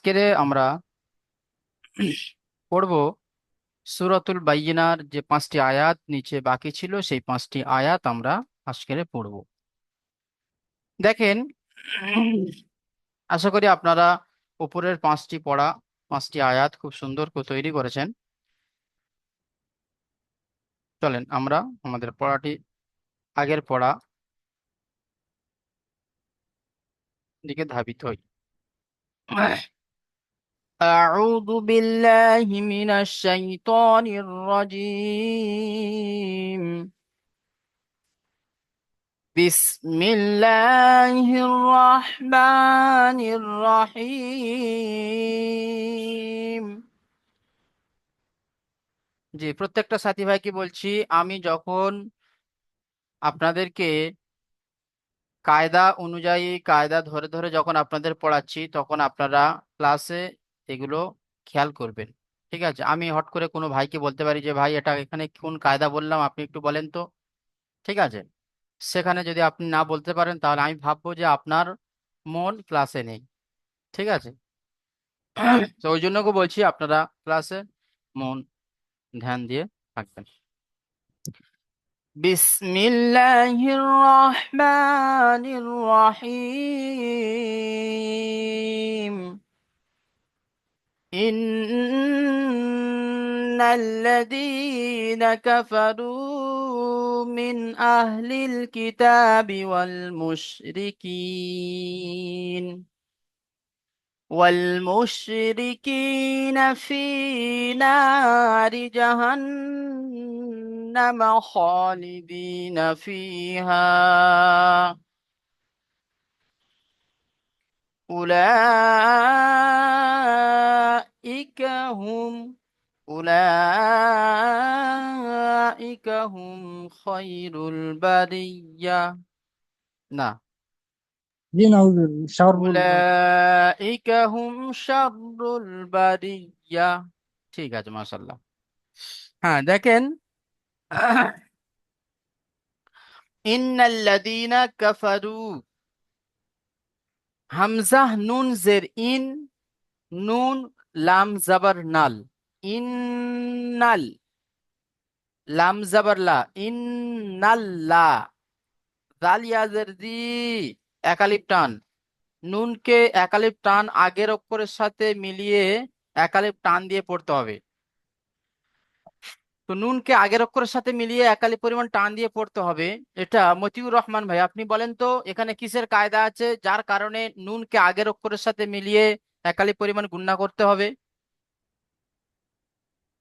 আজকের আমরা পড়ব সূরাতুল বাইয়িনার যে 5টি আয়াত নিচে বাকি ছিল, সেই 5টি আয়াত আমরা আজকের পড়ব। দেখেন, আশা করি আপনারা উপরের 5টি পড়া 5টি আয়াত খুব সুন্দর করে তৈরি করেছেন। চলেন আমরা আমাদের পড়াটি আগের পড়া দিকে ধাবিত হই। أعوذ بالله من الشيطان الرجيم. بسم الله الرحمن الرحيم. জি, প্রত্যেকটা সাথী ভাইকে বলছি, আমি যখন আপনাদেরকে কায়দা অনুযায়ী কায়দা ধরে ধরে যখন আপনাদের পড়াচ্ছি, তখন আপনারা ক্লাসে এগুলো খেয়াল করবেন। ঠিক আছে? আমি হট করে কোনো ভাইকে বলতে পারি যে ভাই, এটা এখানে কোন কায়দা বললাম, আপনি একটু বলেন তো। ঠিক আছে? সেখানে যদি আপনি না বলতে পারেন, তাহলে আমি ভাববো যে আপনার মন ক্লাসে নেই। ঠিক আছে? তো ওই জন্য বলছি, আপনারা ক্লাসে মন ধ্যান দিয়ে থাকবেন। বিসমিল্লাহির রহমানির রহিম। ইন্নাল্লাযীনা কাফারু মিন আহলিল কিতাবি والمشركين في نار جهنم خالدين فيها أولئك هم أولئك هم خير البرية. না، জি নাউজুবিল্লাহ শাররুল বাদ। أولئك هم شر البرية. ঠিক আছে, মাশাআল্লাহ। হ্যাঁ, দেখেন, ইন্নাল্লাযীনা কাফারু, হামজা নুন জের ইন, নুন লাম জাবার নাল, ইন্নাল, লাম জাবার লা, ইন্নাল্লা, জাল ইয়াজের জি, একালিপ টান, নুনকে একালিপ টান আগের অক্ষরের সাথে মিলিয়ে একালিপ টান দিয়ে পড়তে হবে। তো নুনকে আগের অক্ষরের সাথে মিলিয়ে একালি পরিমাণ টান দিয়ে পড়তে হবে। এটা মতিউর রহমান ভাই, আপনি বলেন তো এখানে কিসের কায়দা আছে যার কারণে নুনকে আগের অক্ষরের সাথে মিলিয়ে একালি পরিমাণ গুণনা করতে হবে?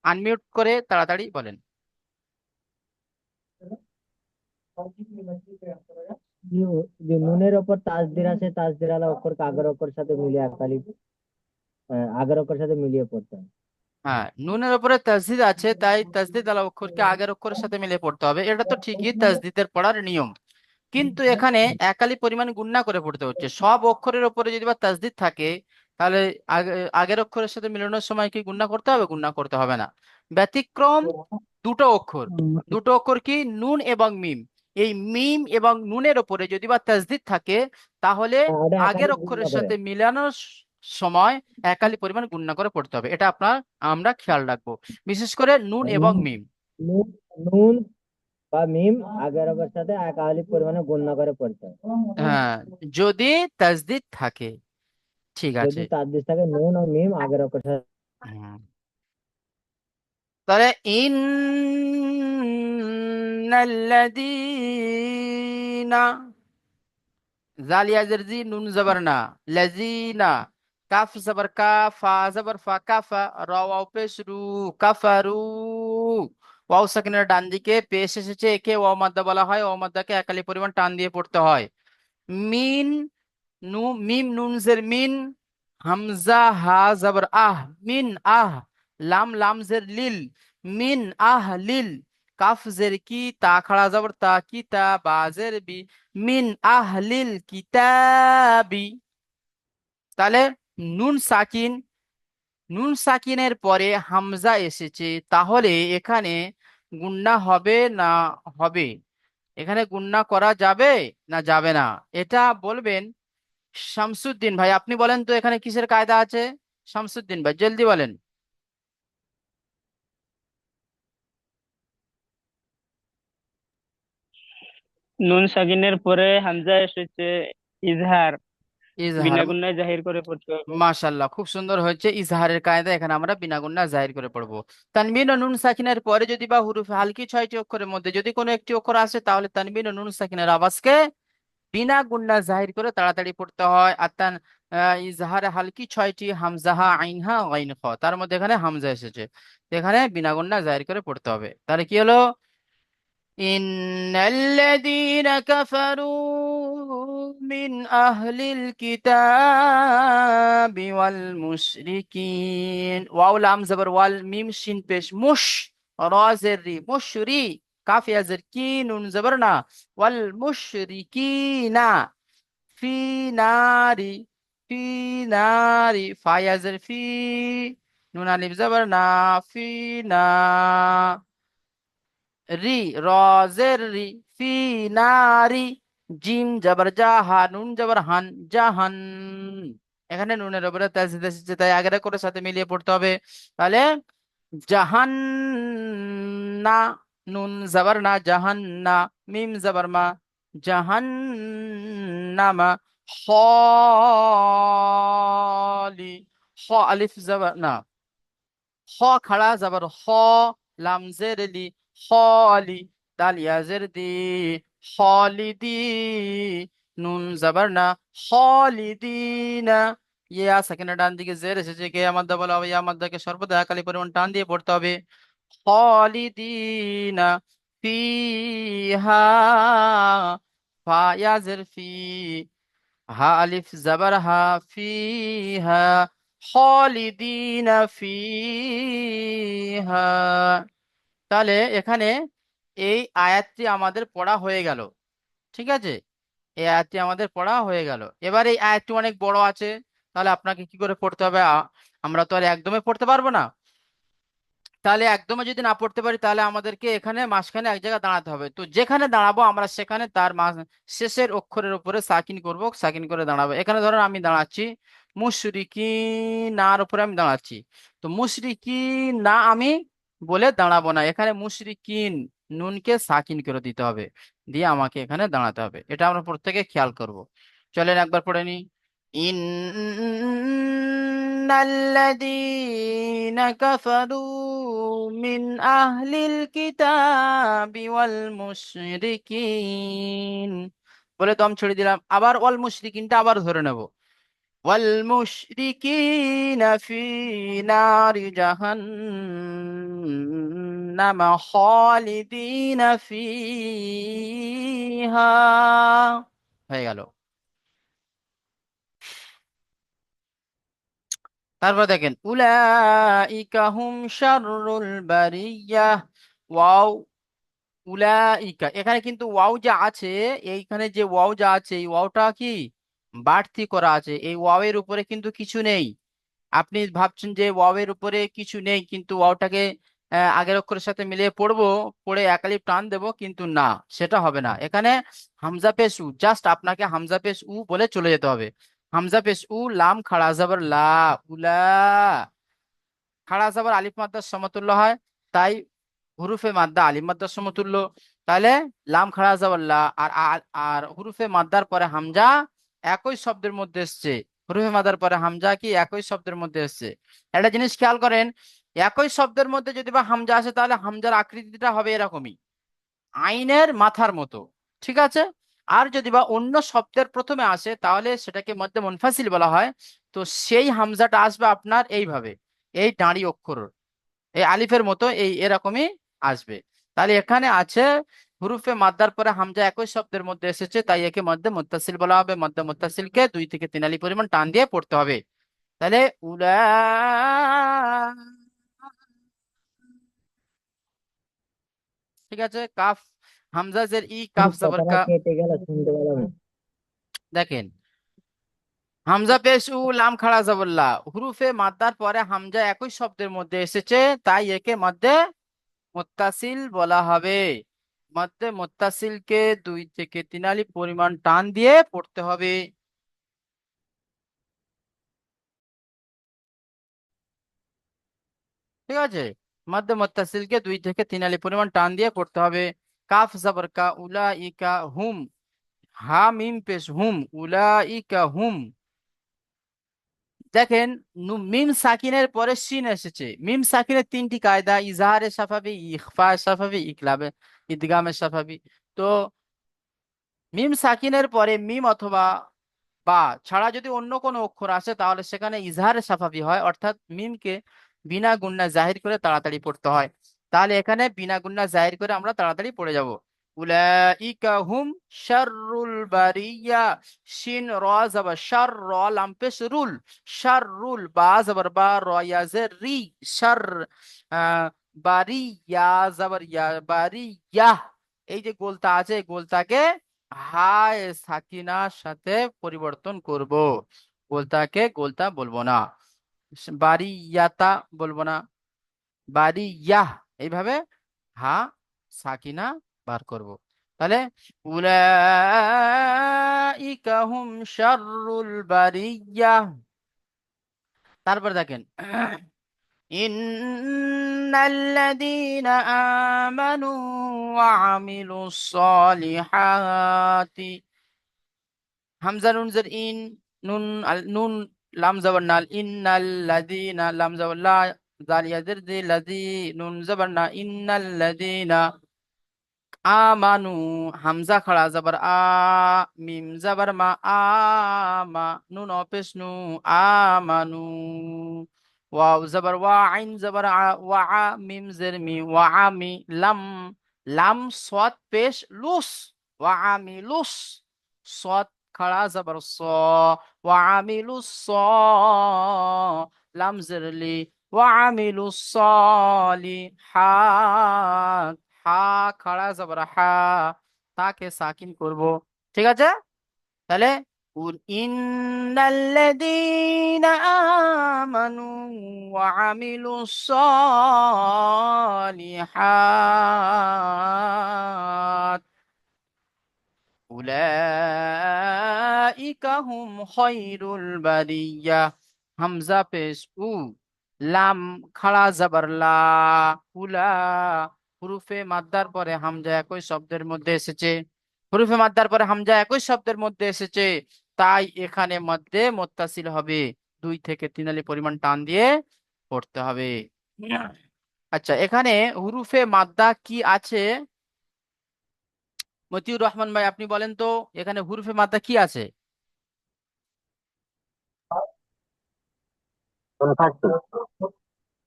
আনমিউট করে তাড়াতাড়ি বলেন। জি, যে নুনের ওপর তাসদির আছে, তাসদির আলা অক্ষরকে আগের অক্ষরের সাথে মিলিয়ে একালি আগের অক্ষরের সাথে মিলিয়ে পড়তে হয়। হ্যাঁ, নুনের উপরে তাসদিদ আছে, তাই তাসদিদ আলা অক্ষরকে আগের অক্ষরের সাথে মিলিয়ে পড়তে হবে। এটা তো ঠিকই তাসদিদের পড়ার নিয়ম, কিন্তু এখানে একালি পরিমাণ গুণনা করে পড়তে হচ্ছে। সব অক্ষরের উপরে যদি বা তাসদিদ থাকে, তাহলে আগের অক্ষরের সাথে মিলানোর সময় কি গুণনা করতে হবে? গুণনা করতে হবে না। ব্যতিক্রম দুটো অক্ষর। দুটো অক্ষর কি? নুন এবং মিম। এই মিম এবং নুনের উপরে যদি বা তাসদিদ থাকে, তাহলে ওটা আগের একালি গুণ অক্ষরের করে। সাথে মিলানোর সময় একালি পরিমাণ গুণনা করে পড়তে হবে। এটা আমরা খেয়াল রাখবো, বিশেষ করে নুন এবং নুন মিম। নুন নুন বা মিম আগের অক্ষরের সাথে একালি পরিমাণে গণ্য করে পড়তে হয়। হ্যাঁ, যদি তাসদিদ থাকে। ঠিক আছে। যদি তাসদির থাকে নুন ও মিম আগের অক্ষরের সাথে। হুম। তাহলে ইন্নাল্লাযীনা, জালিয়া জের জি, নুন জবর না, লাযীনা, কাফ জবর কা, ফা জবর ফা, কাফা, র ওয়াও পেশ রু, কাফারু। ওয়াও সাকিনের ডান দিকে পেশ এসেছে, একে ওয়াও মাদ্দা বলা হয়। ওয়াও মাদ্দাকে একালি পরিমাণ টান দিয়ে পড়তে হয়। মিন, নু মিম নুন জের মিন, হামজা হা জবর আহ, মিন আহ, লাম লাম জের লিল, মিন আহ লিল, কাফ জের কি, তা খাড়া জবর তা, কি তা, বা জের বি, মিন আহলিল কিতাবি। তাহলে নুন সাকিন, নুন সাকিনের পরে হামজা এসেছে, তাহলে এখানে গুণনা হবে না হবে? এখানে গুণনা করা যাবে না যাবে না? এটা বলবেন শামসুদ্দিন ভাই, আপনি বলেন তো এখানে কিসের কায়দা আছে? শামসুদ্দিন ভাই জলদি বলেন। নুন সাকিনের পরে হামজা এসেছে, ইজহার, ইজহার। বিনা গুণায় জাহির করে পড়তে হবে। মাশাল্লাহ, খুব সুন্দর হয়েছে। ইজহারের কায়দা এখানে আমরা বিনা গুণা জাহির করে পড়বো। তানবিন ও নুন সাকিনের পরে যদি বা হুরুফে হালকি 6টি অক্ষরের মধ্যে যদি কোনো একটি অক্ষর আসে, তাহলে তানবিন ও নুন সাকিনের আওয়াজকে বিনা গুন্না জাহির করে তাড়াতাড়ি পড়তে হয়। আর তান ইজহারে হালকি 6টি, হামজাহা, আইনহা, গাইন, খ, তার মধ্যে এখানে হামজা এসেছে, তো এখানে বিনা গুন্না জাহির করে পড়তে হবে। তাহলে কি হলো? ইন্নাল্লাযীনা কাফারু মিন আহলিল কিতাবি ওয়াল মুশরিকিন, ওয়াও লাম জবর ওয়াল, মিম শিন পেশ, মুশ, রা জের রি, মুশরি, কাফ ইয়া জের কি, নুন জবর না, ওয়াল মুশরিকিনা, ফি নারি, ফি নারি, ফা ইয়া জের ফি, নুন আলিফ জবর না, ফি না, রি, রজের রি, ফি নারি, জিম জবর জাহা, নুন জবর হান, জাহান। এখানে নুনের উপরে তাসদিদ এসেছে, তাই আগের করে সাথে মিলিয়ে পড়তে হবে। তাহলে জাহান না, নুন জবর না, জাহান না, মিম জবর মা, জাহান নামা, খালি, খ আলিফ জবর না, খ খাড়া জবর খ, লাম জের লি, খালি, দাল ইয়া জের দি, খালিদি, নুন জবর না, খালিদিনা, ইয়া সেকেন্ড ডান দিকে জের এসেছে, কে আমাদ্দা বলা হবে, ইয়া মাদ্দাকে সর্বদা একালি পরিমাণ টান দিয়ে পড়তে হবে। খালিদিনা ফিহা, ফা ইয়া জের ফি, হা আলিফ জবর হা, ফিহা, খালিদিনা ফিহা। তাহলে এখানে এই আয়াতটি আমাদের পড়া হয়ে গেল। ঠিক আছে, এই আয়াতটি আমাদের পড়া হয়ে গেল। এবার এই আয়াতটি অনেক বড় আছে, তাহলে আপনাকে কি করে পড়তে হবে? আমরা তো আর একদমই পড়তে পারবো না। তাহলে একদমই যদি না পড়তে পারি, তাহলে আমাদেরকে এখানে মাঝখানে এক জায়গায় দাঁড়াতে হবে। তো যেখানে দাঁড়াবো আমরা সেখানে তার শেষের অক্ষরের উপরে সাকিন করব, সাকিন করে দাঁড়াবো। এখানে ধরুন আমি দাঁড়াচ্ছি মুশরিকিনার উপরে আমি দাঁড়াচ্ছি, তো মুশরিকিন না আমি বলে দাঁড়াবো না, এখানে মুশরিকিন, নুনকে সাকিন করে দিতে হবে, দিয়ে আমাকে এখানে দাঁড়াতে হবে। এটা আমরা প্রত্যেকে খেয়াল করব। চলেন একবার পড়ে নি। ইন্নাল্লাযীনা কাফারু মিন আহলিল কিতাবি ওয়াল মুশরিকিন, বলে দম ছেড়ে দিলাম। আবার ওয়াল মুশরিকিনটা আবার ধরে নেব। ওয়াল মুশরিকিনা ফি নারি জাহান্নাম খালিদিনা ফিহা, হয়ে গেল। তারপর দেখেন উলাইকা হুম শাররুল বারিয়াহ, ওয়াও, উলাইকা, এখানে কিন্তু ওয়াও যা আছে, এইখানে যে ওয়াও যা আছে, এই ওয়াওটা কি বাড়তি করা আছে, এই ওয়াও এর উপরে কিন্তু কিছু নেই। আপনি ভাবছেন যে ওয়াও এর উপরে কিছু নেই, কিন্তু ওয়াওটাকে আগের অক্ষরের সাথে মিলিয়ে পড়বো, পড়ে একালিপ টান দেবো, কিন্তু না, সেটা হবে না। এখানে হামজা পেশ উ, জাস্ট আপনাকে হামজা পেশ উ বলে চলে যেতে হবে। হামজা পেশ উ, লাম খাড়া জবর লা, উলা, খাড়া জবর আলিফ মাদ্দার সমতুল্য হয়, তাই হুরুফে মাদ্দা আলিফ মাদ্দার সমতুল্য। তাহলে লাম খাড়া জবর লা, আর আর হুরুফে মাদ্দার পরে হামজা একই শব্দের মধ্যে এসছে। হুরুফে মাদ্দার পরে হামজা কি একই শব্দের মধ্যে এসছে। একটা জিনিস খেয়াল করেন, একই শব্দের মধ্যে যদি বা হামজা আসে, তাহলে হামজার আকৃতিটা হবে এরকমই, আইনের মাথার মতো। ঠিক আছে, আর যদি বা অন্য শব্দের প্রথমে আসে, তাহলে সেটাকে মধ্যে মুনফাসিল বলা হয়। তো সেই হামজাটা আসবে আপনার এইভাবে, এই দাঁড়ি অক্ষর, এই আলিফের মতো, এই এরকমই আসবে। তাহলে এখানে আছে হুরুফে মাদ্দার পরে হামজা একই শব্দের মধ্যে এসেছে, তাই একে মধ্যে মুত্তাসিল বলা হবে। মধ্যে মুত্তাসিলকে 2 থেকে 3 আলিফ পরিমাণ টান দিয়ে পড়তে হবে। তাহলে উলা, ঠিক আছে, কাফ, হামজা জের ই, কাফ জবর কথাটা কা। কেটে গেল, শুনতে পেলাম না। দেখেন, হামজা পেশ উ, লাম খাড়া জবর লা, হুরুফে মাদ্দার পরে হামজা একই শব্দের মধ্যে এসেছে, তাই একে মধ্যে মুত্তাসিল বলা হবে। মধ্যে মুত্তাসিলকে 2 থেকে 3 আলিফ পরিমাণ টান দিয়ে পড়তে হবে। ঠিক আছে, মধ্যে মুত্তাসিলকে 2 থেকে 3 আলিফ পরিমাণ টান দিয়ে পড়তে হবে। কাফ জবর কা, উলাইকা হুম, হা মিম পেশ হুম, উলাইকা হুম। দেখেন, মিম সাকিনের পরে শিন এসেছে। মিম সাকিনের 3টি কায়দা: ইজহারে সাফাবি, ইখফা সাফাবি, ইকলাবে ইদগামে সাফাবি। তো মিম সাকিনের পরে মিম অথবা বা ছাড়া যদি অন্য কোনো অক্ষর আসে তাহলে সেখানে ইজহারে সাফাবি হয়, অর্থাৎ মিমকে বিনা গুণনা জাহির করে তাড়াতাড়ি পড়তে হয়। তাহলে এখানে বিনা গুণনা জাহির করে আমরা তাড়াতাড়ি পড়ে যাব। উলাইকা হুম শাররুল বারিয়া। শিন র জবর শার, র লাম পেশ রুল, শাররুল বা জবর বা, র ইয়া জের রি, শার আহ, বারিয়া জবর ইয়া, বারিয়া। এই যে গোলতা আছে, এই গোলতাকে হায় সাকিনার সাথে পরিবর্তন করব। গোলতাকে গোলতা বলবো না, বারিয়াতা বলবো না, বারিয়াহ, এইভাবে হা সাকিনা বার করব। তাহলে উলাইকা হুম শাররুল বারিয়াহ। তারপর দেখেন, ইন্নাল্লাযীনা আমানু ওয়া আমিলুস সলিহাতি। হামজা নুন জের ইন, নুন আল নুন, লাম জবর নাল, ইন্নাল লাযীনা, লাম জবর লা, জাল ইয়াজির দি, লাযী, নুন জবর না, ইন্নাল লাযীনা আমানু। হামজা খাড়া জবর আ, মিম জবর মা, আমা, নুন অপেশ নু, আমানু। ওয়াও জবর ওয়া, আইন জবর আ, ওয়া আ, মিম জের মি, ওয়া আমি, লাম, লাম সাদ পেশ লুস, ওয়া আমিলুস, সাদ খাড়া জবর স, ওয়া আমিলুস স, লাম জের লি, ওয়া আমিলুস সলিহাত, হা খাড়া জবর হা, তাকে সাকিন করব। ঠিক আছে, তাহলে ইন্নাল্লাযীনা আমানু ওয়া আমিলুস সলিহাত উলাইকা হুম খায়রুল বারিয়া। হামজা পেশ উ, লাম খাড়া জবর লা, উলা। হুরুফে মাদ্দার পরে হামজা একই শব্দের মধ্যে এসেছে, হুরুফে মাদ্দার পরে হামজা একই শব্দের মধ্যে এসেছে, তাই এখানে মধ্যে মুত্তাসিল হবে, 2 থেকে 3 আলিফ পরিমাণ টান দিয়ে পড়তে হবে। আচ্ছা, এখানে হুরুফে মাদ্দা কি আছে? মতিউর রহমান ভাই, আপনি বলেন তো, এখানে হুরুফে মাদ্দা কি আছে?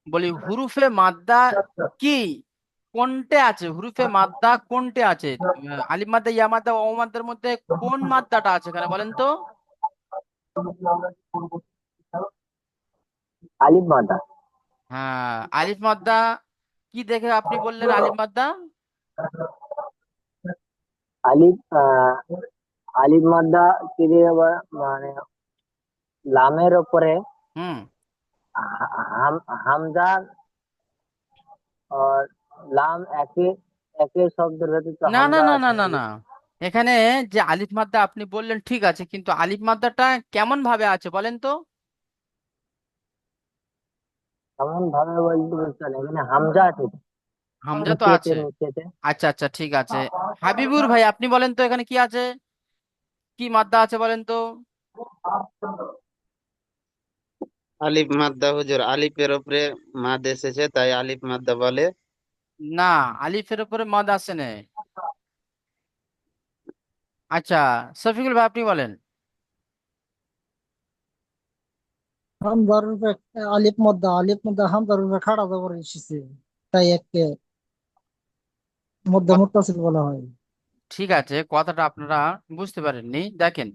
বলি হুরুফে মাদ্দা কি, কোনটে আছে? হুরুফে মাদ্দা কোনটে আছে? আলিফ মাদ্দা, ইয়া মাদ্দা, ও মাদ্দার মধ্যে কোন মাদ্দাটা আছে এখানে বলেন তো? আলিফ মাদা। হ্যাঁ, আলিফ মাদ্দা। কি দেখে আপনি বললেন আলিফ মাদ্দা? আলিফ আলিফ মাদা কি দিয়ে মানে লামের উপরে হুম। হামজা আর লাম একই একই শব্দের ব্যতীত না না হামজা না না আছে। না না, এখানে যে আলিফ মাদ্দা আপনি বললেন ঠিক আছে, কিন্তু আলিফ মাদ্দাটা কেমন ভাবে আছে বলেন তো? এমন ভাবে বলতে বলতে না, এখানে হামজা আছে হামজা তো নিচেতে আছে। নিচেতে। আচ্ছা আচ্ছা, ঠিক আছে। হাবিবুর ভাই, আপনি বলেন তো এখানে কি আছে, কি মাদ্দা আছে বলেন তো? আলিফ মাদ্দা হুজুর, আলিফের উপরে মাদ এসেছে তাই আলিফ মাদ্দা বলে। না, আলিফের উপরে মদ আসে না। আচ্ছা, শফিকুল ভাই আপনি বলেন। হামজার উপরে আলিফ মধ্যে হামজার উপরে খাড়া জবর এসেছে, তাই একে মধ্যে কত- মুত্তাসিল বলা হয়। ঠিক আছে, কথাটা আপনারা বুঝতে পারেননি। দেখেন,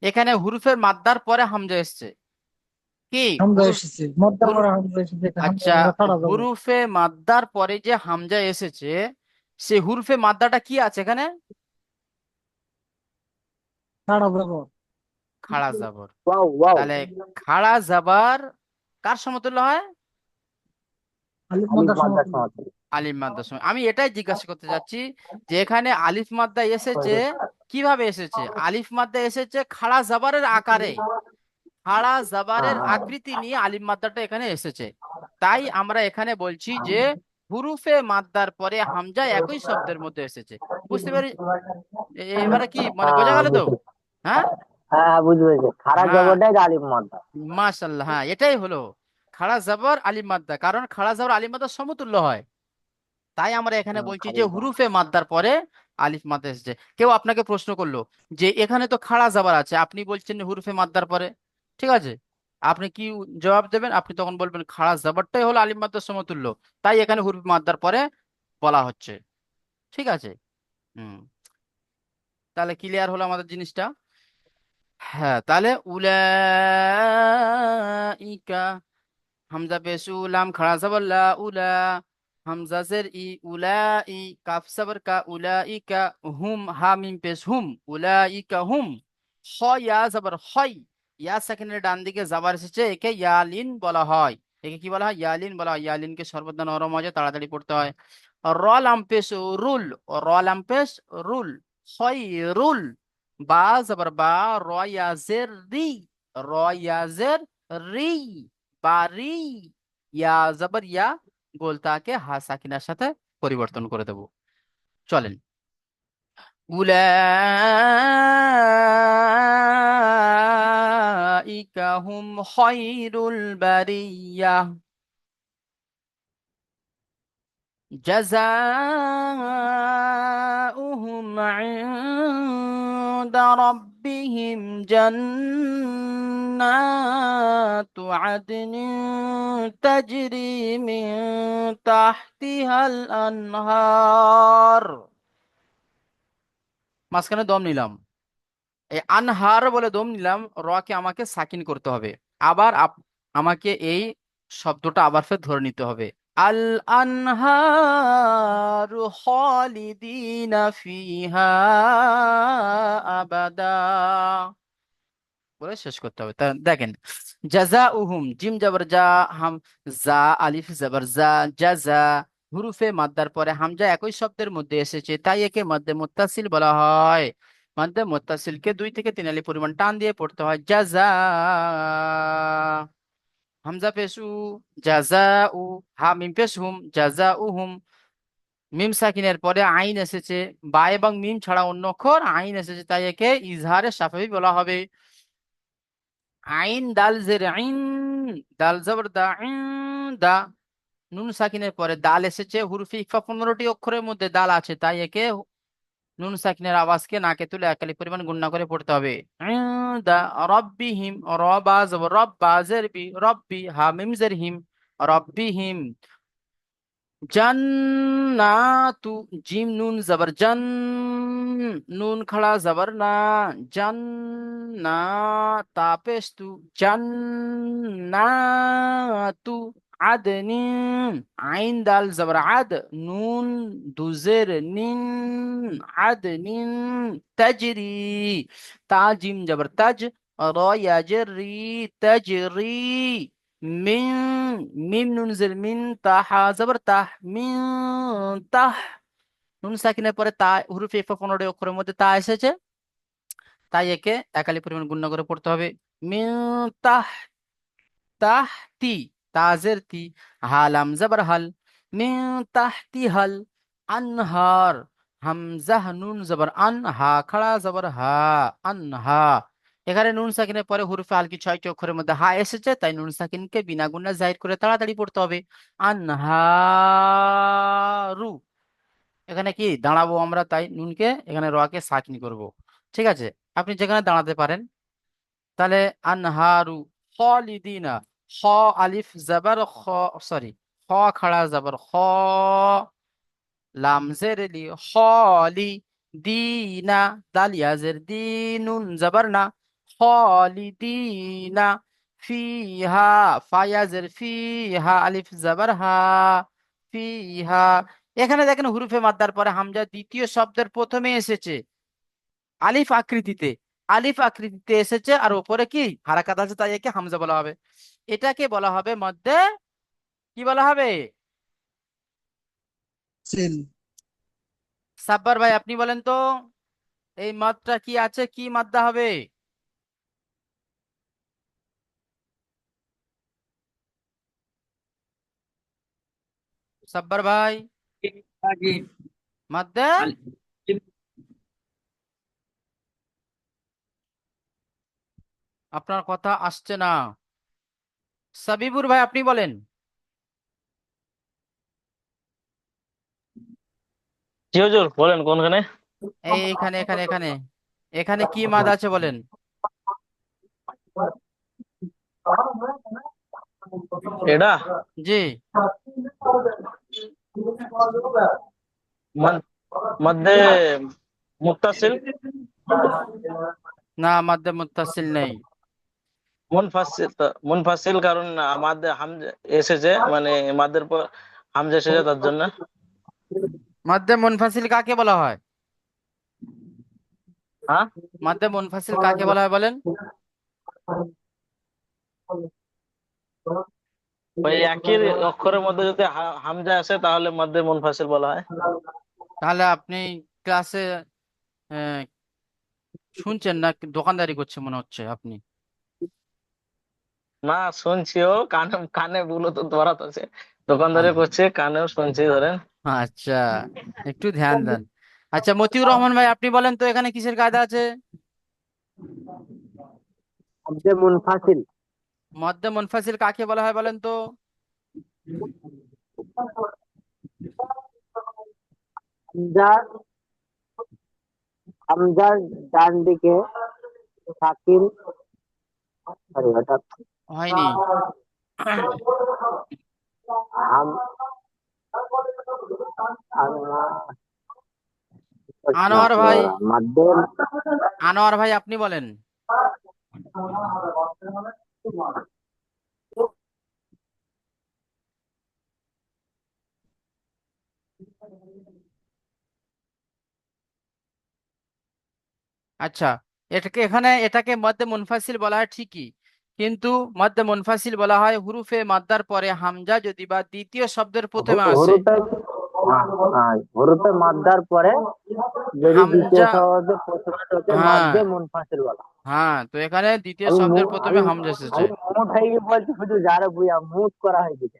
এখানে হুরুফের মাদ্দার পরে হামজা এসছে, কি হামজা হুরুফ, এসেছে, মধ্যে হুরুফ। পরে হামজা এসেছে, এটা হামজার আচ্ছা, উপরে খাড়া জবর। হুরুফে মাদ্দার পরে যে হামজা এসেছে, সে হুরুফে মাদ্দাটা কি আছে এখানে? খাড়া জবর। খাড়া জাবর। Wow wow. তাহলে খাড়া জাবার কার সমতুল্য হয়? আলিফ আলিফ মধ্যে মাদ্দা সমতুল্য। সমাপ্তি। আলিফ মাদ্দার সময় আমি এটাই জিজ্ঞাসা করতে যাচ্ছি, যে এখানে আলিফ মাদ্দা এসেছে কিভাবে এসেছে? আলিফ মাদ্দা এসেছে খাড়া জাবারের আকারে, খাড়া জাবারের হ্যাঁ আকৃতি নিয়ে আলিফ মাদ্দাটা এখানে এসেছে। তাই আমরা এখানে বলছি যে হুরুফে মাদ্দার পরে হামজা একই শব্দের মধ্যে এসেছে। বুঝতে পারি? এবারে কি মানে বোঝা হ্যাঁ গেল তো? বুঝেছি। হ্যাঁ, হ্যাঁ বুঝতে পেরেছি, খাড়া হ্যাঁ, জবরটাই আলিফ মাদ্দা। মাশাআল্লাহ, হ্যাঁ এটাই হলো খাড়া জবর আলিফ মাদ্দা, কারণ খাড়া জবর আলিফ মাদ্দার সমতুল্য হয়। তাই আমরা এখানে বলছি যে খালি হুরুফে মাদ্দার পরে আলিফ মাদ্দা এসেছে। কেউ আপনাকে প্রশ্ন করলো যে এখানে তো খাড়া জবর আছে, আপনি বলছেন হুরুফে মাদ্দার পরে, ঠিক আছে, আপনি কি জবাব দেবেন? আপনি তখন বলবেন খাড়া জবরটাই হলো আলিফ মাদ্দার সমতুল্য, তাই এখানে হুরুফে মাদ্দার পরে বলা হচ্ছে। ঠিক আছে। হুম, তাহলে ক্লিয়ার হলো আমাদের জিনিসটা। হ্যাঁ, তাহলে উলাইকা, হামজা পেশ উলাম, খাড়া জবর লা, উলা, হামজা জের ই, উলাই, কাফ জবর কা, উলাইকা, হুম, হা মিম পেশ হুম, উলাইকা হুম, খ ইয়া জবর হয়, ইয়া সেকেন্ডের ডান দিকে জাবার এসেছে, একে ইয়ালিন বলা হয়। একে কি বলা হয়? ইয়ালিন বলা হয়। ইয়ালিনকে সর্বদা নরম হয়, তাড়াতাড়ি পড়তে হয়। র লাম পেশ রুল, র লাম পেশ রুল, হয় রুল, বা জবর বা, র ইয়া জের রি, র ইয়া জের রি, বারি, ইয়া জবর ইয়া, গোলতাকে হা সাকিনার সাথে পরিবর্তন করে দেব। চলেন, উলাইকা হুম খায়রুল বারিয়া, জাযাউহুম ইনদা রাব্বিহিম জান্নাতু আদনিন তাজরি মিন তাহতিহাল আনহার। মাঝখানে দম নিলাম, এই আনহার বলে দম নিলাম, কে আমাকে সাকিন করতে হবে। আবার আমাকে এই শব্দটা আবার ফের ধরে নিতে হবে। আল আনহারু খালিদিনা ফিহা আবাদা বলে শেষ করতে হবে। তা দেখেন, জাজা উহুম, জিম জবর যা, হাম জা, আলিফ জবর জা, জাজা, হুরুফে মাদ্দার পরে হামজা একই শব্দের মধ্যে এসেছে, তাই একে মধ্যে মুত্তাসিল বলা হয়। মধ্যে মুত্তাসিলকে 2 থেকে 3 আলিফ পরিমাণ টান দিয়ে পড়তে হয়। জাজা, হামজা পেশু, জাজা উ, হা মিম পেশ হুম, জাজা উহুম, মিম সাকিনের পরে আইন এসেছে, বা এবং মিম ছাড়া অন্য অক্ষর আইন এসেছে, তাই একে ইজহারে শাফাবী বলা হবে। আইন দাল জের আইন, দাল জবর দা, ইন দা, নুন সাকিনের পরে দাল এসেছে, হুরফে ইকফা 15টি অক্ষরের মধ্যে দাল আছে, তাই একে নুন সাকিনের আওয়াজকে নাকে তুলে একালি পরিমাণ গুণনা করে পড়তে হবে। দা, রব্বিহিম, র বা জবর রব, বা জের বি, রব্বি, হা মিম জের হিম, রব্বিহিম, জান্নাতু, জিম নুন জবর জান, নুন খড়া জবর না, জান্না, তাপেস্তু, জান্নাতু আদনিন, আইন দাল জবর আদ, নুন দুজের নিন, আদনিন তাজরি, তা জিম জবর তাজ, র ইয়াজের রি, তাজরি, মিন, মিম নুন জের মিন, তাহা জবর তাহ, মিন তাহ, নুন সাকিনের পরে তা, হুরুফে ইকফা 15টি অক্ষরের মধ্যে তা এসেছে, তাই একে একালি পরিমাণ গুণনা করে পড়তে হবে। মিন তাহ, তাহতি, তাজের তি, হালাম জবর হাল, মিন তাহতি হাল, আনহার, হামজা নুন জবর আন, হা খাড়া জবর হা, আনহা। এখানে নুন সাকিনের পরে হুরফে হালকি 6টি অক্ষরের মধ্যে হা এসেছে, তাই নুন সাকিনকে বিনা গুণা জাহির করে তাড়াতাড়ি পড়তে হবে। আনহারু, এখানে কি দাঁড়াবো আমরা, তাই নুনকে এখানে রকে সাকিন করব। ঠিক আছে, আপনি যেখানে দাঁড়াতে পারেন। তাহলে আনহারু খালিদিনা, খ আলিফ জবর খ, সরি, খ খাড়া জবর খ, লাম জের লি, খালি, দিনা, দাল ইয়াজের দি, নুন জবর না, খালিদিনা, ফিহা, ফা ইয়াজের ফি, হা আলিফ জবর হা, ফিহা। এখানে দেখেন হুরুফে মাদ্দার পরে হামজা দ্বিতীয় শব্দের প্রথমে এসেছে আলিফ আকৃতিতে, আলিফ আকৃতিতে এসেছে, আর উপরে কি হারাকাত আছে, তাই একে হামজা বলা হবে। এটাকে বলা হবে মধ্যে, কি বলা হবে? সিল। সাব্বার ভাই আপনি বলেন তো, এই মাদটা কি আছে, কি মাদ্দা হবে? সাব্বার ভাই জি। মাদ্দে আপনার কথা আসছে না। সাবিবুর ভাই আপনি বলেন। জি হুজুর, বলেন কোনখানে? এইখানে এখানে এখানে এখানে কি মাদ আছে বলেন। এটা জি। মান- মধ্যে মুত্তাসিল, না, মাদ্দে মুত্তাসিল নেই। মুনফাসিল, কারণ আমাদের হামজা এসেছে, মানে মাদের পর হামজা এসেছে তার জন্য। মাদ্দে মুনফাসিল কাকে বলা হয়? হ্যাঁ, মাদ্দে মুনফাসিল কাকে বলা হয় বলেন। ওই একই অক্ষরের মধ্যে যদি হামজা আসে তাহলে মধ্যে মুনফাসিল বলা হয়। তাহলে আপনি ক্লাসে আহ, শুনছেন না, দোকানদারি করছে মনে হচ্ছে আপনি। না, শুনছিও, কানে কানে বলো তো ধরাত আছে, দোকানদারি করছে, কানেও শুনছি ধরেন। আচ্ছা, একটু ধ্যান দেন। আচ্ছা, মতিউর রহমান ভাই আপনি বলেন তো এখানে কিসের কায়দা আছে? মধ্যে মুনফাসিল। মধ্যে মুনফাসিল কাকে বলা হয় বলেন তো। হামজার হামজার ডান দিকে সাকিন, সরি ওটা হয়নি। হাম আনোয়ার ভাই, মধ্যে আনোয়ার ভাই আপনি বলেন। আচ্ছা, এটাকে মধ্যে মুনফাসিল বলা হয় ঠিকই, কিন্তু মধ্যে মুনফাসিল বলা হয় হুরুফে মাদ্দার পরে হামজা যদি বা দ্বিতীয় শব্দের প্রথমে আসে। হরুপে, হরুপে মাদ্দার পরে যদি দ্বিতীয় হামজা, শব্দের প্রথমে ঢোকে হ্যাঁ মধ্যে মুনফাসিল বলা। হ্যাঁ, তো এখানে দ্বিতীয় আমি শব্দের মু- প্রথমে আমি হামজা এসেছে। আমি মুট হয়ে গিয়ে বলছি শুধু যারা বুঝা মুট করা হয়েছে।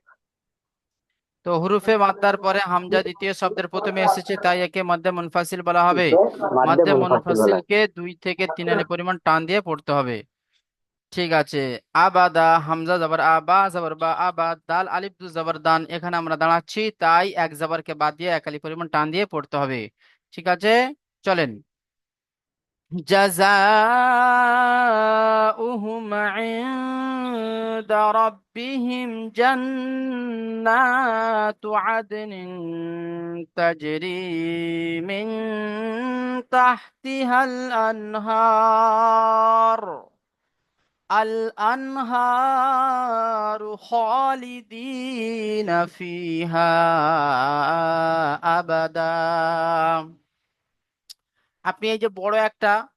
তো হুরুফে মাদ্দার পরে হামজা দ্বিতীয় শব্দের প্রথমে এসেছে, তাই একে মধ্যে মুনফাসিল বলা হবে। মধ্যে মধ্যে মুনফাসিল বলা। মুনফাসিলকে 2 থেকে 3 আলি পরিমাণ টান দিয়ে পড়তে হবে। ঠিক আছে। আবাদা, হামজা জবর আবা জবর বা, আবাদ, দাল আলিফ দু জবর দান, এখানে আমরা দাঁড়াচ্ছি, তাই এক জবরকে বাদ দিয়ে 1 আলি পরিমাণ টান দিয়ে পড়তে হবে। ঠিক আছে, চলেন। জাযাউহুম ইনদা রাব্বিহিম জান্নাতু আদনিন তাজরি মিন তাহতিহাল আনহার, الأنهار خالدين فيها أبدا। আপনি এই যে বড় একটা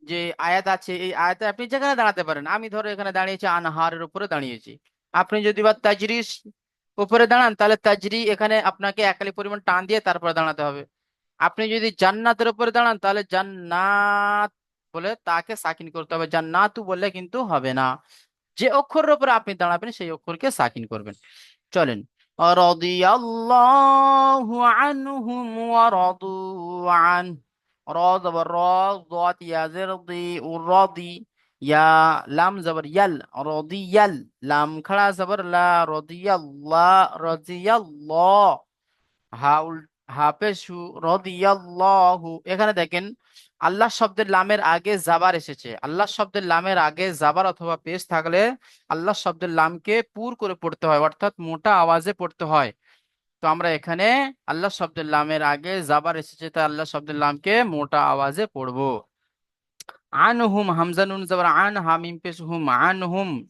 যে আয়াত আছে, এই আয়াতে আপনি যেখানে দাঁড়াতে পারেন। আমি ধরো এখানে দাঁড়িয়েছি, আনহারের উপরে দাঁড়িয়েছি। আপনি যদি বা তাজরিস উপরে দাঁড়ান, তাহলে তাজরি এখানে আপনাকে 1 আলি পরিমাণ টান দিয়ে তারপরে দাঁড়াতে হবে। আপনি যদি জান্নাতের উপরে দাঁড়ান, তাহলে জান্নাত বলে তাকে সাকিন করতে হবে, জান্নাতু বললে কিন্তু হবে না। যে অক্ষরের উপরে আপনি দাঁড়াবেন সেই অক্ষরকে সাকিন করবেন। চলেন। রাদিয়াল্লাহু আনহুম ওয়া রাদু আন, র জবর র, দাত ইয়া জের দি, রাদি, ইয়া লাম জবর ইয়াল, রাদিয়াল, লাম খাড়া জবর লা, রাদিয়াল্লাহ, রাদিয়াল্লাহ, হা উল, হা পেশু, রাদিয়াল্লাহু। এখানে দেখেন, আল্লাহ শব্দের লামের আগে জাবার এসেছে। আল্লাহ শব্দের লামের আগে জাবার অথবা পেশ থাকলে আল্লাহ শব্দের লামকে পুর করে পড়তে হয়, অর্থাৎ মোটা আওয়াজে পড়তে হয়। তো আমরা এখানে আল্লাহ শব্দের লামের আগে জাবার এসেছে, তাই আল্লাহ শব্দের লামকে মোটা আওয়াজে পড়বো। আনহুম, হামজা নুন জবর আন, হামিম পেশ হুম, আনহুম,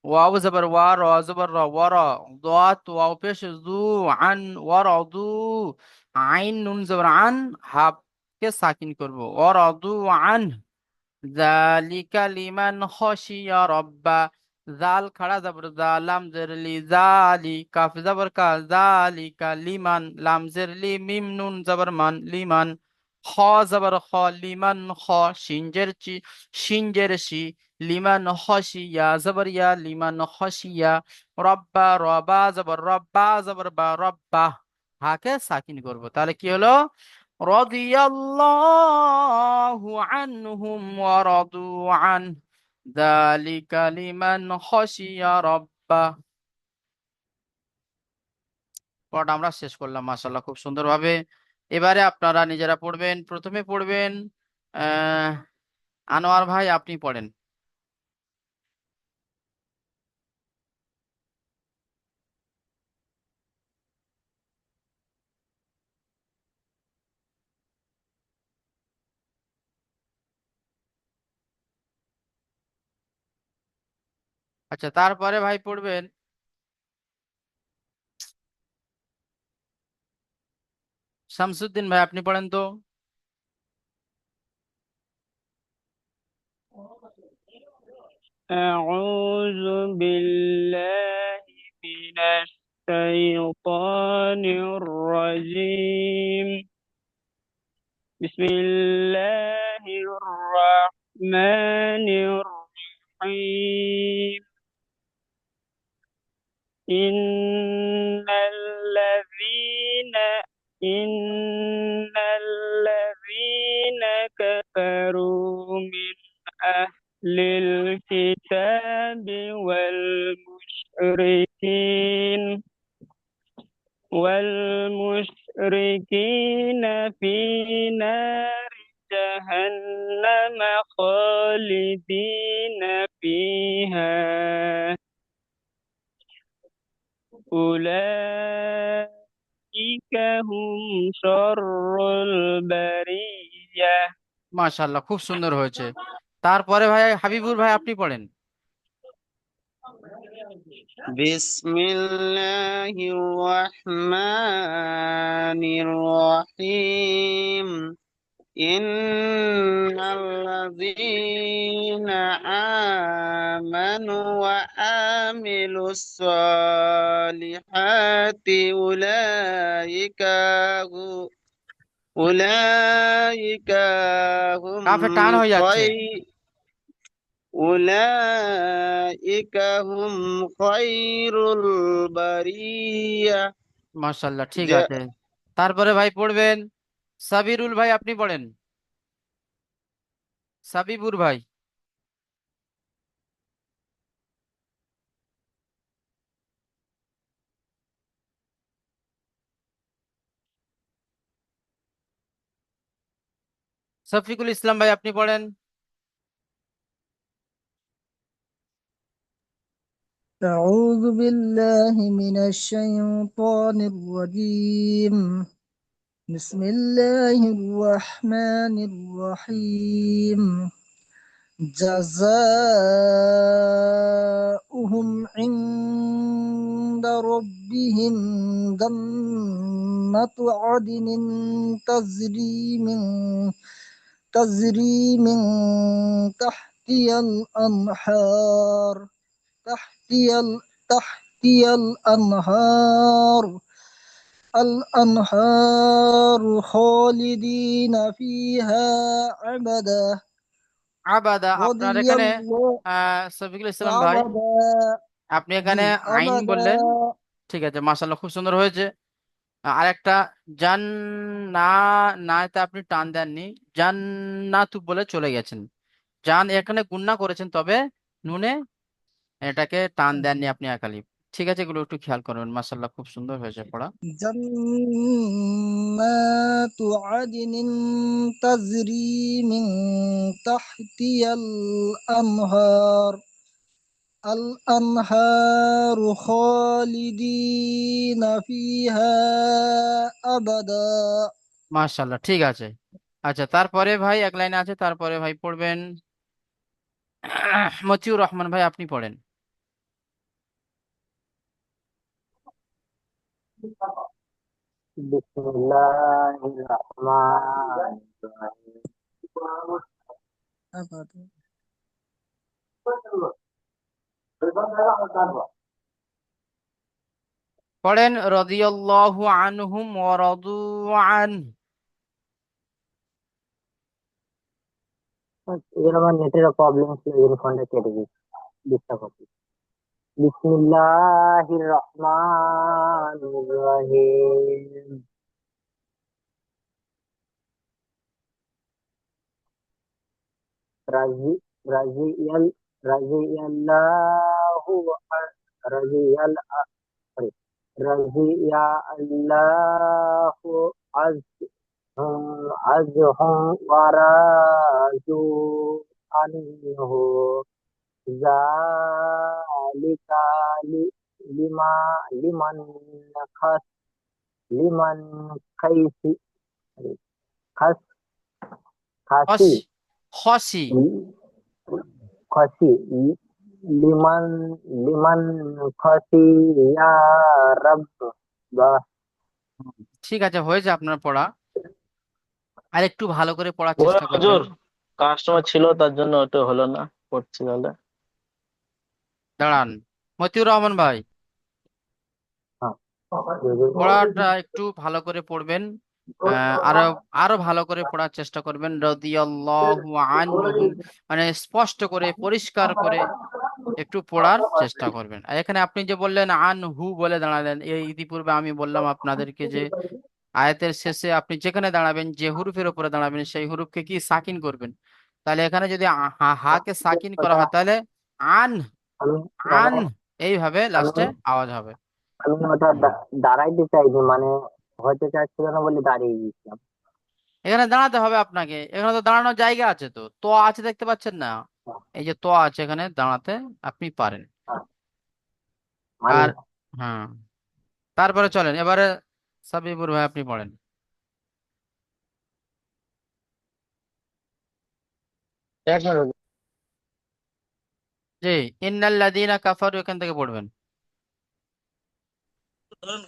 ওয়াও জবর ওয়া, র জবর র, ওয়ারা, দাত ওয়াও পেশ জু, আন ওয়ারাদু, আইন নুন জবর আন, হা কে সাকিন করব, ওয়ারাদু আন, যালিকা লিমান খাশিয়া রাব্বা, জাল খাড়া জবর জা, লাম জের লি, জালি, কাফ জবর কা, জালিকা লিমান, লাম জের লি, মিম নুন জবর মান, লিমান, খ জবর খ, লিমান খ, শিনজের চি, শিনজের শি, লিমান খশিয়া জবর ইয়া, লিমান খশিয়া। রব্বা, রবা জবর রব্বা জবর বা, রব্বা। হাকে সাকিন করব, তাহলে কি হলো? রাদিয়াল্লাহু আনহুম ওয়া রাদু আন, যালিকা লিমান খশিয়া রব্বা। পড়াটা আমরা শেষ করলাম মাশাআল্লাহ খুব সুন্দরভাবে। এবারে আপনারা নিজেরা পড়বেন। প্রথমে পড়বেন আহ আনোয়ার ভাই, আপনি পড়েন। আচ্ছা, তারপরে ভাই পড়বেন শামসুদ্দিন ভাই, আপনি পড়েন তো। أعوذ بالله من الشيطان الرجيم. بسم الله الرحمن الرحيم. إن الذين إن الذين كفروا من أهل الكتاب والمشركين في نار جهنم خالدين فيها أولئك هم شر البرية. মাশাআল্লাহ খুব সুন্দর হয়েছে। তারপরে ভাই হাবিবুর ভাই, আপনি পড়েন। بسم الله الرحمن الرحيم. إن الذين آمنوا وعملوا الصالحات أولئك কাফে টান হয়ে যাচ্ছে। أولئك هم خير البرية. মাশাআল্লাহ ঠিক যে আছে। তারপরে ভাই পড়বেন সাবিরুল ভাই, আপনি পড়েন। সাবিবুর ভাই। শফিকুল ইসলাম ভাই, আপনি পড়েন। أعوذ بالله من الشيطان الرجيم. بسم الله الرحمن الرحيم. جزاؤهم عند ربهم جنة عدن تجري من تحتها الأنهار خالدين فيها أبدا. আবাদা, আপনার رضي এখানে الله শফিকুল ইসলাম ভাই, أبدا. আপনি জি এখানে আইন أبدا. বললেন। ঠিক আছে, মাশাআল্লাহ খুব সুন্দর হয়েছে। আরেকটা জান, না, নাতে আপনি টান দেননি, জান্নাতু বলে চলে গেছেন। জান এখানে গুণনা করেছেন, তবে নুনে এটাকে টান দেননি আপনি একালিপ। ঠিক আছে, এগুলো একটু খেয়াল করবেন। মাশাআল্লাহ খুব সুন্দর হয়েছে পড়া। جنات عدن تجري من تحتها الأنهار خالدين فيها أبدا. মাশাআল্লাহ ঠিক আছে। আচ্ছা, তারপরে ভাই এক লাইনে আছে, তারপরে ভাই পড়বেন মতিউর রহমান ভাই, আপনি পড়েন। بسم الله الرحمن الرحيم. أبدا. পড়েন রাদিয়াল্লাহু আনহুম ওয়া রাদু আন। এর আমার নেটের প্রবলেম ছিল, এই ফোনটা কেটে দিচ্ছি, ডিস্টার্ব হচ্ছে। বিসমিল্লাহির রহমানির রহিম। রাজি রাজিয়াল রাজিয়াল্লাহু রাজিয়াল সরি রাজিয়াল্লাহু আজ আজহুম ওয়ারাজু আনহু যালিকা লিমা লিমান খাস লিমান খাইসি খাস খাসি খসি খাসি লিমান লিমান খাসি ইয়া রাব। ঠিক আছে, হয়েছে আপনার পড়া। আর একটু ভালো করে পড়ার ওই চেষ্টা করবেন। হুজুর কাস্টমার ছিল তার জন্য ওটা হলো না, পড়ছি তাহলে। দাঁড়ান, মতিউর রহমান ভাই, পড়াটা একটু ভালো করে পড়বেন। আরো আরো ভালো করে পড়ার চেষ্টা করবেন। রাদিয়াল্লাহু আনহু মানে স্পষ্ট করে পরিষ্কার করে একটু পড়ার চেষ্টা করবেন। আর এখানে আপনি যে বললেন আনহু বলে দাঁড়ালেন, এই ইতিপূর্বে আমি বললাম আপনাদেরকে যে আয়াতের শেষে আপনি যেখানে দাঁড়াবেন, যে হুরুফের উপরে দাঁড়াবেন সেই হুরুফকে কি সাকিন করবেন। তাহলে এখানে যদি হা কে সাকিন করা হয় তাহলে আন আমি আন এইভাবে লাস্টে আমি আওয়াজ হবে। আমি ওটা হুম। দাঁড়াইতে চাইনি, মানে হতে চাচ্ছিল না বলে দাঁড়িয়ে গেছিলাম। এখানে দাঁড়াতে হবে আপনাকে, এখানে তো দাঁড়ানোর জায়গা আছে, তো আছে দেখতে পাচ্ছেন না, এই যে তো আছে এখানে দাঁড়াতে আপনি পারেন। মানে আর হ্যাঁ, তারপরে চলেন এবারে সাবিবুর ভাই আপনি পড়েন। এক মিনিট। জি, ইন্নাল্লাযীনা কাফারু এখান থেকে পড়বেন। ধরেন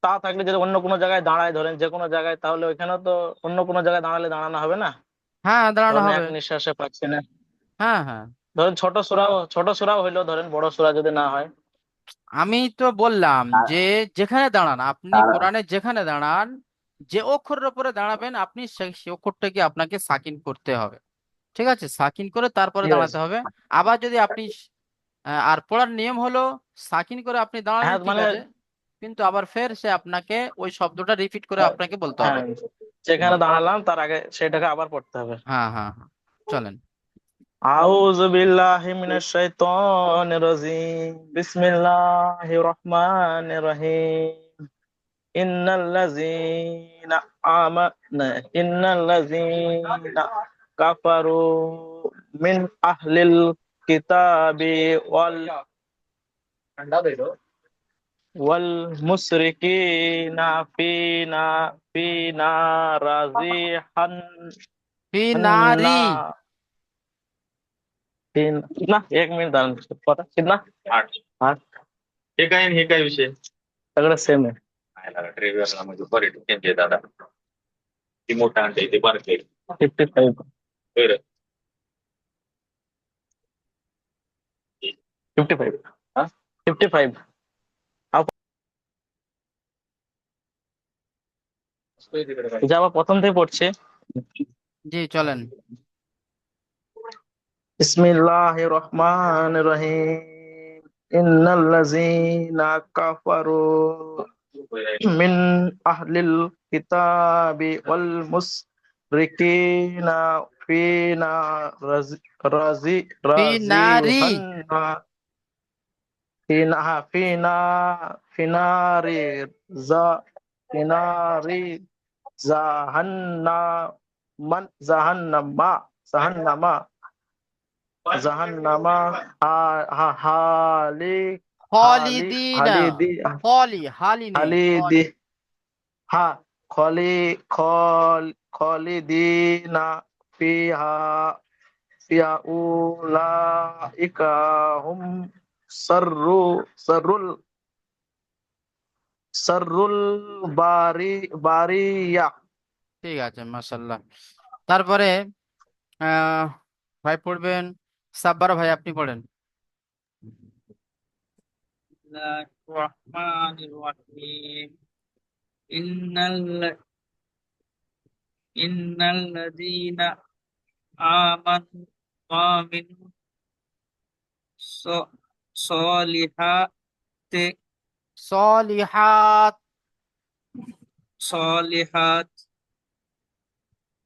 তা থাকলে যদি অন্য কোনো জায়গায় দাঁড়ায়, ধরেন যে কোনো জায়গায়, তাহলে ওইখানেও তো অন্য কোনো জায়গায় দাঁড়ালে দাঁড়ানো হবে না। হ্যাঁ, দাঁড়ানো ধরেন হবে। এক নিঃশ্বাসে পাচ্ছি না। হ্যাঁ হ্যাঁ, ধরেন ছোট সুরাও হইলো, ধরেন বড় সুরা যদি না হয়। আমি তো বললাম তার যে যেখানে দাঁড়ান আপনি তার কোরআনে, যেখানে দাঁড়ান যে অক্ষরের উপরে দাঁড়াবেন আপনি সেই অক্ষরটাকে আপনাকে সাকিন করতে হবে। ঠিক আছে, সাকিন করে তারপরে ঠিক দাঁড়াতে আছে। হবে। আবার যদি আপনি আর পড়ার নিয়ম হলো সাকিন করে আপনি দাঁড়ালেন হ্যাঁ ঠিক মানে, আছে, কিন্তু আবার ফের সে আপনাকে ওই শব্দটা রিপিট করে আপনাকে বলতে হবে। হ্যাঁ হুম। যেখানে দাঁড়ালাম তার আগে সেটাকে আবার পড়তে হবে। হ্যাঁ হ্যাঁ হ্যাঁ, চলেন। আউযু বিল্লাহি মিনাশ শাইতানির রাজিম, বিসমিল্লাহির রহমানির রহিম। ইন্নাল্লাযীনা আমানা ইন্নাল্লাযীনা কাফারু মিন আহলিল কিতাবি ওয়াল মুশরিকিনা ফিনা ফিনা রাজিহান ফি হান্না নারি। कितना एक मिनिट दान पता कितना 8 8 हे काय विषय सगळं सेम आहे ट्रेव्हियरला म्हणजे पर्यटन केंद्र दादा ती मोठा आणते ते बारके 55 बरं 55 हा 55 যা আবার প্রথম থেকে পড়ছে জি চলেন। বিসমিল্লাহির রহমানির রহিম ইন্নাল্লাযীনা কাফারু মিন আহলিল কিতাবি ওয়াল মুশরিকিনা ফিনা রাজি ফি নারি। রাজিহান্না ফিনা ফিনারি যা ফিনারি জাহান্নামান জাহান্নামা জাহান্নামা হালি হালি খালিদিনা। হালিদি হালি নেই, হালিদি হা খলি খল খলিদিনা ফিহা ফিহা উলাইকা হুম সাররু সাররুল সাররুল বারিয়া। ঠিক আছে, মাশাল্লাহ। তারপরে আহ ভাই পড়বেন, সাব্বার ভাই আপনি পড়েন। الرحمن الرحيم إن الذين আমান আমিনু স- সলিহাতে সলিহাত সলিহাত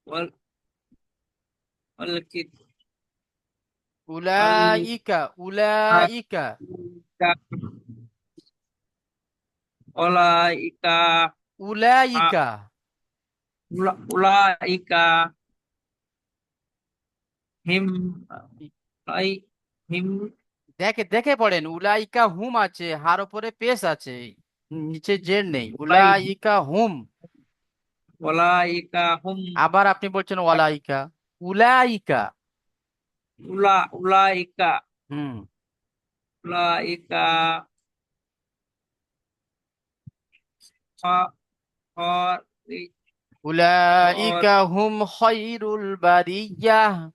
ওয়াল ওয়াল উলাইকা উলাইকা ওলাইকা উলাইকা উলাইকা হিম লাই হিম দেখে দেখে পড়েন, উলাইকা হুম আছে, হার উপরে পেশ আছে, নিচে জের নেই, লাই উলাইকা হুম। ওলাইকা হুম আবার আপনি বলছেন ওয়ালাইকা, উলাইকা। উলাইকা হুম। উলাইকা খ- খরি- উলাইকা হুম খায়রুল বারিয়াহ।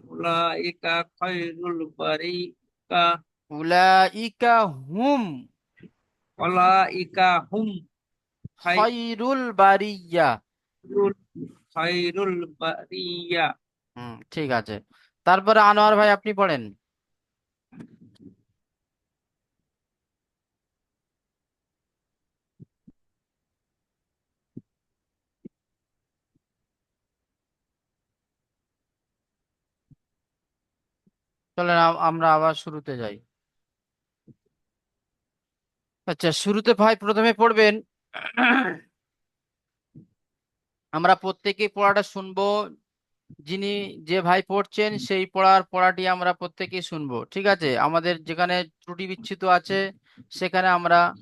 উলাইকা খায়রুল বারিকা উলাইকা হুম উলাইকা হুম খায়রুল বারিয়াহ। খায়রুল খায়রুল বারিয়া। হুম, ঠিক আছে। তারপরে আনোয়ার ভাই আপনি পড়েন। চলেন আমরা আবার শুরুতে যাই। আচ্ছা, শুরুতে ভাই প্রথমে পড়বেন, আমরা প্রত্যেকেই পড়াটা শুনবো। যিনি যে ভাই পড়ছেন সেই পড়াটি আমরা প্রত্যেকেই শুনবো, ঠিক আছে? আমাদের যেখানে ত্রুটি বিচ্ছুত আছে সেখানে আমরা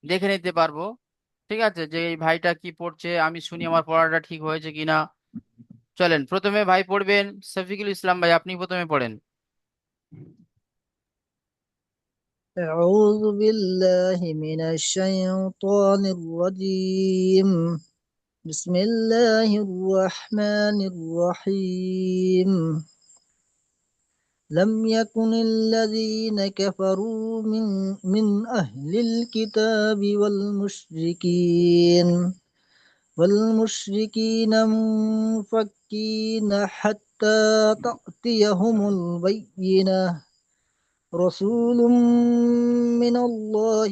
দেখে নিতে পারবো, ঠিক আছে, যে এই ভাইটা কি পড়ছে, আমি শুনি আমার পড়াটা ঠিক হয়েছে কিনা। চলেন প্রথমে ভাই পড়বেন শফিকুল ইসলাম ভাই, আপনি প্রথমে পড়েন। أعوذ بالله من الشيطان الرجيم بسم الله الرحمن الرحيم لم يكن الذين كفروا من أهل الكتاب والمشركين منفكين حتى تأتيهم البينة رسول من الله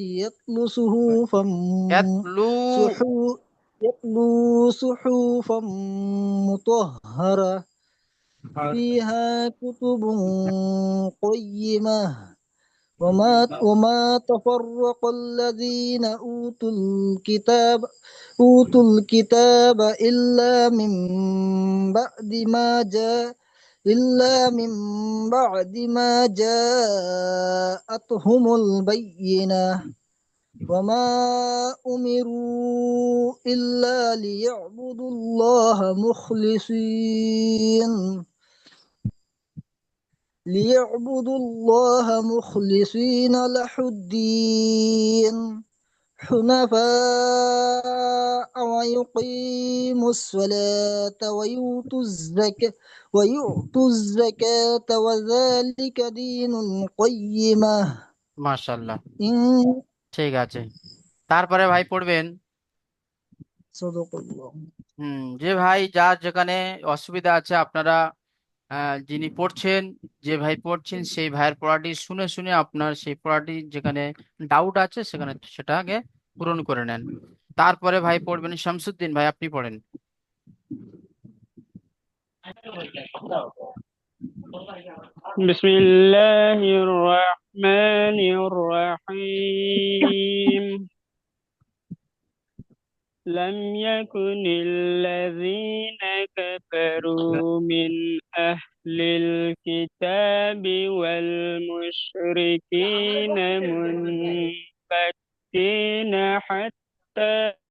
ইয়াতলু صحو- يتلو صحفا مطهرة فيها كتب قيمة وما تفرق الذين أوتوا الكتاب إلا من بعد ما جاءتهم البينة وما أمروا إلا ليعبدوا الله مخلصين له الدين حنفاء ويقيموا الصلاة ويؤتوا الزكاة وذلك دين القيمة মাশাআল্লাহ, إن ঠিক আছে। তারপরে ভাই পড়বেন, صدق الله যে ভাই যার যেখানে অসুবিধা আছে আপনারা যিনি পড়ছেন, যে ভাই পড়ছেন সেই ভাইয়ের পড়াটি শুনে শুনে আপনার সেই পড়াটি যেখানে ডাউট আছে সেখানে সেটা আগে পূরণ করে নেন। তারপরে ভাই পড়বেন শামসুদ্দিন ভাই, আপনি পড়েন। بسم الله الرحمن الرحيم لم يكن الذين كفروا من أهل الكتاب والمشركين منفكين حتى